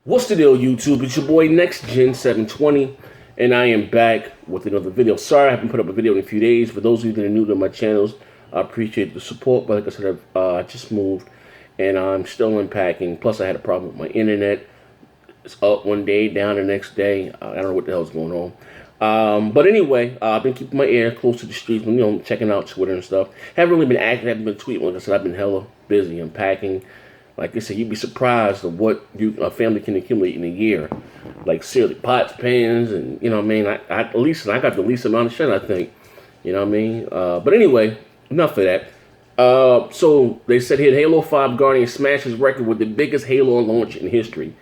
What's the deal, YouTube? It's your boy Next Gen 720, and I am back with another video. Sorry I haven't put up a video in a few days. For those of you that are new to my channels, I appreciate the support. But like I said, I just moved, and I'm still unpacking. Plus, I had a problem with my internet. It's up one day, down the next day. I don't know what the hell's going on. But anyway, I've been keeping my ear close to the streets, checking out Twitter and stuff. Haven't really been active, haven't been tweeting. Like I said, I've been hella busy unpacking. Like I said, you'd be surprised of what a family can accumulate in a year. Like seriously, pots, pans, and you know what I mean. At least I got the least amount of shit, I think. You know what I mean. But anyway, enough of that. So they said here Halo 5 Guardian smashes record with the biggest Halo launch in history.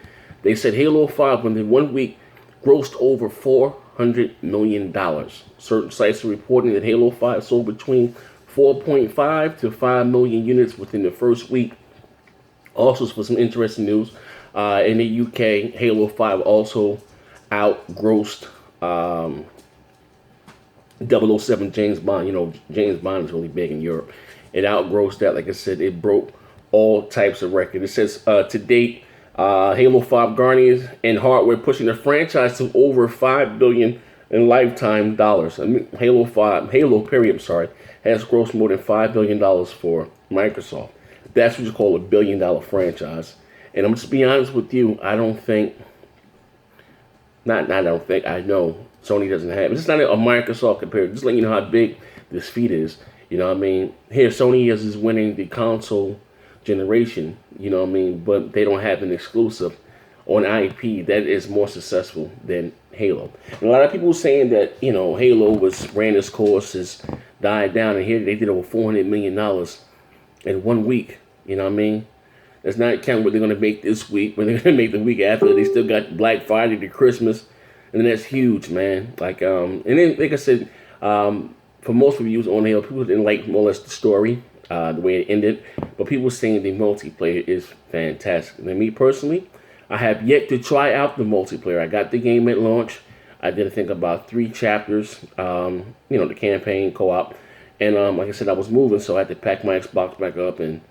They said Halo 5 within 1 week grossed over $400 million. Certain sites are reporting that Halo 5 sold between 4.5 to 5 million units within the first week. Also, for some interesting news, in the UK, Halo 5 also outgrossed 007 James Bond. You know, James Bond is really big in Europe. It outgrossed that. Like I said, it broke all types of records. It says, to date, Halo 5 Guardians and hardware pushing the franchise to over $5 billion in lifetime dollars. I mean, Halo period, has grossed more than $5 billion for Microsoft. That's what you call a billion-dollar franchise. And I'm just be honest with you, I don't think, I know Sony doesn't have it. It's not a Microsoft compared. Just letting you know how big this feat is. You know what I mean? Here, Sony is winning the console generation, you know what I mean? But they don't have an exclusive on IP that is more successful than Halo. And a lot of people saying that, you know, Halo ran its course, has died down, and here they did over $400 million in 1 week. You know what I mean? That's not counting what they're going to make this week, what they're going to make the week after. They still got Black Friday to Christmas. And then that's huge, man. Like, and then, like I said, for most reviews on Halo, people didn't like more or less the story, the way it ended. But people saying the multiplayer is fantastic. And me personally, I have yet to try out the multiplayer. I got the game at launch. I did, I think, about 3 chapters, the campaign, co-op. And like I said, I was moving, so I had to pack my Xbox back up and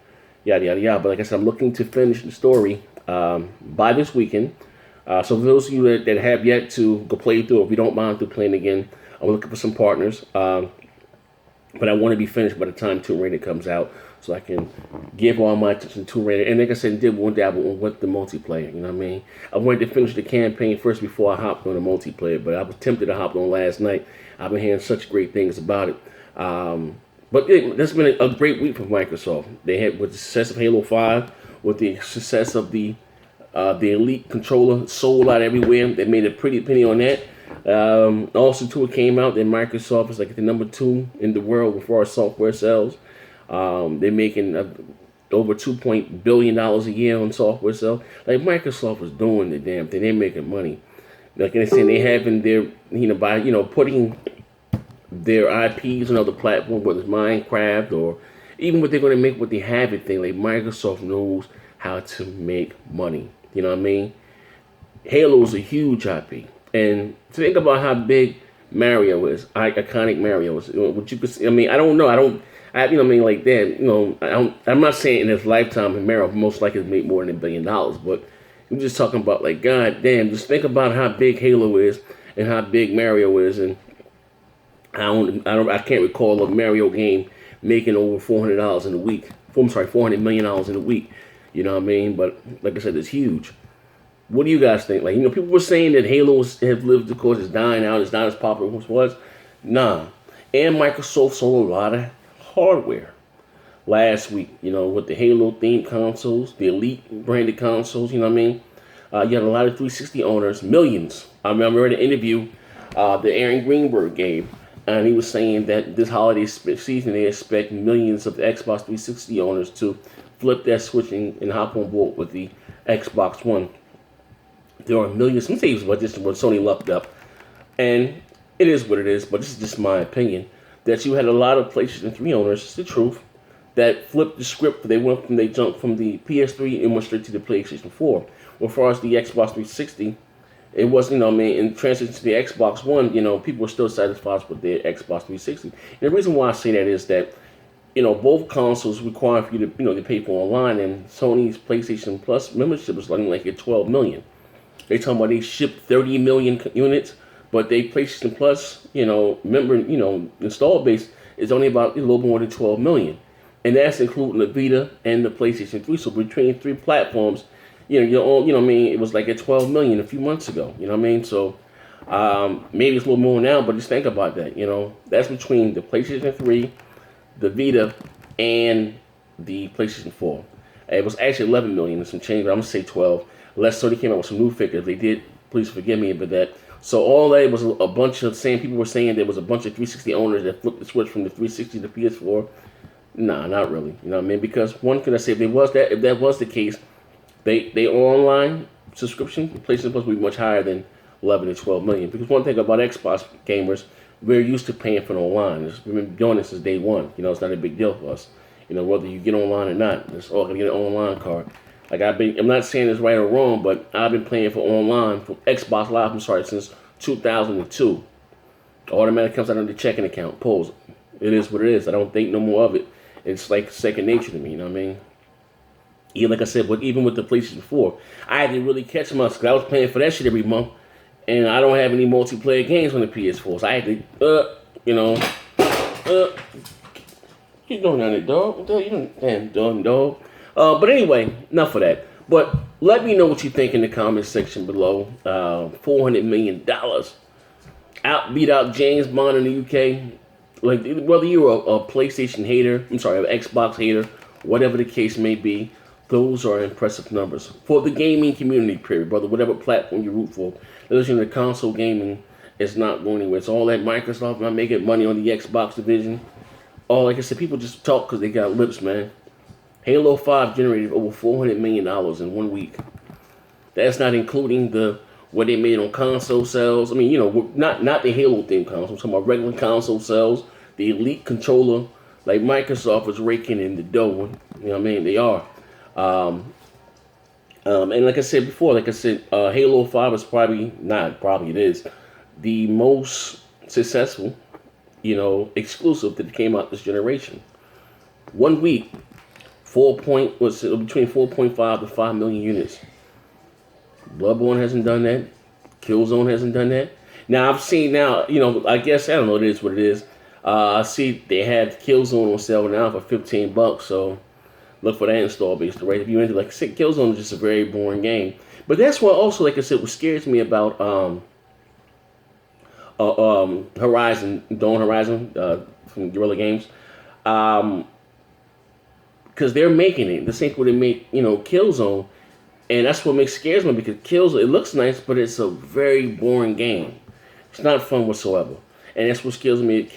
yada, yada, yada. But like I said, I'm looking to finish the story by this weekend. So for those of you that have yet to go play through, if you don't mind through playing again, I'm looking for some partners. But I want to be finished by the time Tomb Raider comes out, so I can give all my attention to Tomb Raider. And like I said, did one dabble on what the multiplayer, you know what I mean? I wanted to finish the campaign first before I hopped on the multiplayer, but I was tempted to hop on last night. I've been hearing such great things about it. But that's been a great week for Microsoft. They had, with the success of Halo 5, with the success of the Elite controller sold out everywhere. They made a pretty penny on that. Also, too, it came out that Microsoft is like the number 2 in the world with our software sales. They're making over $2 billion a year on software sales. Like, Microsoft is doing the damn thing. They're making money. Like I said, they having their, by putting their IPs on other platforms, whether it's Minecraft or even what they're going to make with the Habit thing. Like, Microsoft knows how to make money. You know what I mean? Halo is a huge IP. And think about how big Mario is, iconic Mario is. What you could see, I don't know. Like that. I'm not saying in his lifetime, Mario most likely has made more than $1 billion. But I'm just talking about, like, god damn, just think about how big Halo is and how big Mario is. And I can't recall a Mario game making over $400 in a week. $400 million in a week. You know what I mean? But like I said, it's huge. What do you guys think? Like, people were saying that Halo has lived, of course, it's dying out. It's not as popular as it was. Nah. And Microsoft sold a lot of hardware last week, with the Halo themed consoles, the Elite branded consoles, you know what I mean? You had a lot of 360 owners, millions. I remember in an interview that Aaron Greenberg gave, and he was saying that this holiday season they expect millions of Xbox 360 owners to flip that switch and hop on board with the Xbox One. There are millions. Some things what Sony lucked up, and it is what it is. But this is just my opinion. That you had a lot of PlayStation 3 owners. It's the truth. That flipped the script. They jumped from the PS3 and went straight to the PlayStation 4. As far as the Xbox 360, it was, in transition to the Xbox One, people were still satisfied with their Xbox 360. And the reason why I say that is that, both consoles require for you to, to pay for online, and Sony's PlayStation Plus membership is like at $12 million. They talking about they shipped 30 million units, but they PlayStation Plus, install base is only about a little more than 12 million, and that's including the Vita and the PlayStation 3. So between three platforms, it was like at 12 million a few months ago. You know what I mean? So maybe it's a little more now, but just think about that. That's between the PlayStation 3, the Vita, and the PlayStation 4. It was actually 11 million and some change, but I'm gonna say 12. Unless Sony came out with some new figures, they did. Please forgive me about that. So all that was a bunch of saying people were saying there was a bunch of 360 owners that flipped the switch from the 360 to PS4. Nah, not really. You know what I mean? Because one could I say if that was the case, they online subscription PlayStation Plus would be much higher than 11 to 12 million. Because one thing about Xbox gamers, we're used to paying for online. We've been doing this since day one. It's not a big deal for us. Whether you get online or not, it's all gonna get an online card. Like I'm not saying it's right or wrong, but I've been playing for online for Xbox Live. Since 2002. Automatic comes out on the checking account. Pulls. It is what it is. I don't think no more of it. It's like second nature to me. You know what I mean? Even like I said, but even with the PlayStation 4, I had to really catch myself because I was paying for that shit every month, and I don't have any multiplayer games on the PS4, so I had to, you doing that, dog? You don't damn dog. But anyway, enough of that. But let me know what you think in the comment section below. $400 million. Beat out James Bond in the UK. Like, whether you're a PlayStation hater, an Xbox hater, whatever the case may be, those are impressive numbers. For the gaming community, period, brother, whatever platform you root for. Listen, the console gaming is not going anywhere. It's all that Microsoft not making money on the Xbox division. Like I said, people just talk because they got lips, man. Halo 5 generated over $400 million in 1 week. That's not including what they made on console sales. I mean, not the Halo themed console. I'm talking about regular console sales. The Elite controller, like Microsoft is raking in the dough. You know what I mean? They are. And like I said before, Halo 5 is it is the most successful, exclusive that came out this generation. 1 week. Between 4.5 to 5 million units. Bloodborne hasn't done that. Killzone hasn't done that. Now I've seen I guess I don't know. It is what it is. I see they have Killzone on sale now for $15. So look for that install base. Right? If you're into Killzone is just a very boring game. But that's what also, like I said, what scares me about Horizon, Dawn Horizon from Guerrilla Games. Because they're making it the same way they make, Killzone, and that's what scares me because Killzone, it looks nice, but it's a very boring game. It's not fun whatsoever, and that's what scares me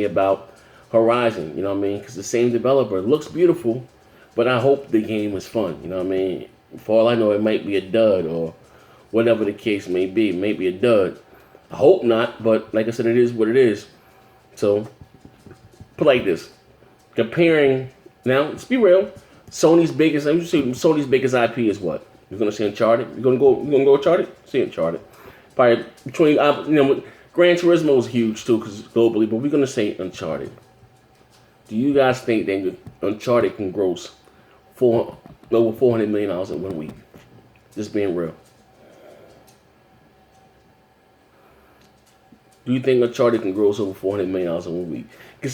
about Horizon. You know what I mean? Because the same developer looks beautiful, but I hope the game is fun. You know what I mean? For all I know, it might be a dud or whatever the case may be. Maybe a dud. I hope not, but like I said, it is what it is. So, put like this, comparing. Now, let's be real. Sony's biggest IP is what? You're gonna say Uncharted. You're gonna go Uncharted. See Uncharted. Probably between Gran Turismo is huge too because globally, but we're gonna say Uncharted. Do you guys think that Uncharted can gross over $400 million in 1 week? Just being real. Do you think Uncharted can gross over $400 million in 1 week? Because,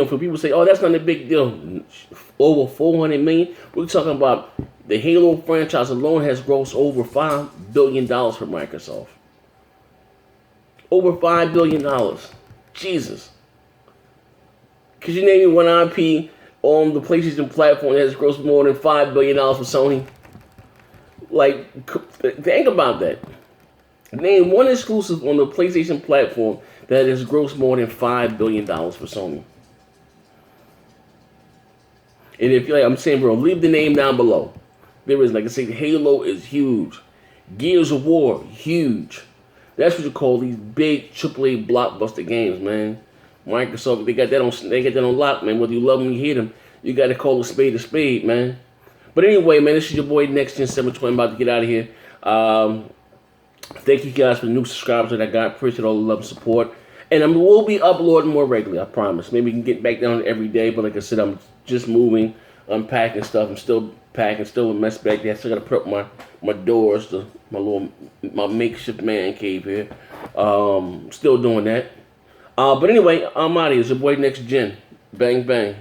for people say, oh, that's not a big deal. Over $400 million? We're talking about the Halo franchise alone has grossed over $5 billion for Microsoft. Over $5 billion. Jesus. Could you name me one IP on the PlayStation platform that has grossed more than $5 billion for Sony? Think about that. Name one exclusive on the PlayStation platform that has grossed more than $5 billion for Sony. And if I'm saying, bro, leave the name down below. There is, like I say, Halo is huge. Gears of War, huge. That's what you call these big AAA blockbuster games, man. Microsoft, they got that on lock, man. Whether you love them or you hate them, you got to call a spade, man. But anyway, man, this is your boy Next Gen 720. I'm about to get out of here. Thank you guys for the new subscribers that I got. Appreciate all the love and support. And I will be uploading more regularly, I promise. Maybe we can get back down every day, but like I said, I'm just moving, unpacking stuff. I'm still packing, still a mess back there. I still gotta put up my doors, my makeshift man cave here. Still doing that. But anyway, I'm out of here. It's your boy Next Gen. Bang bang.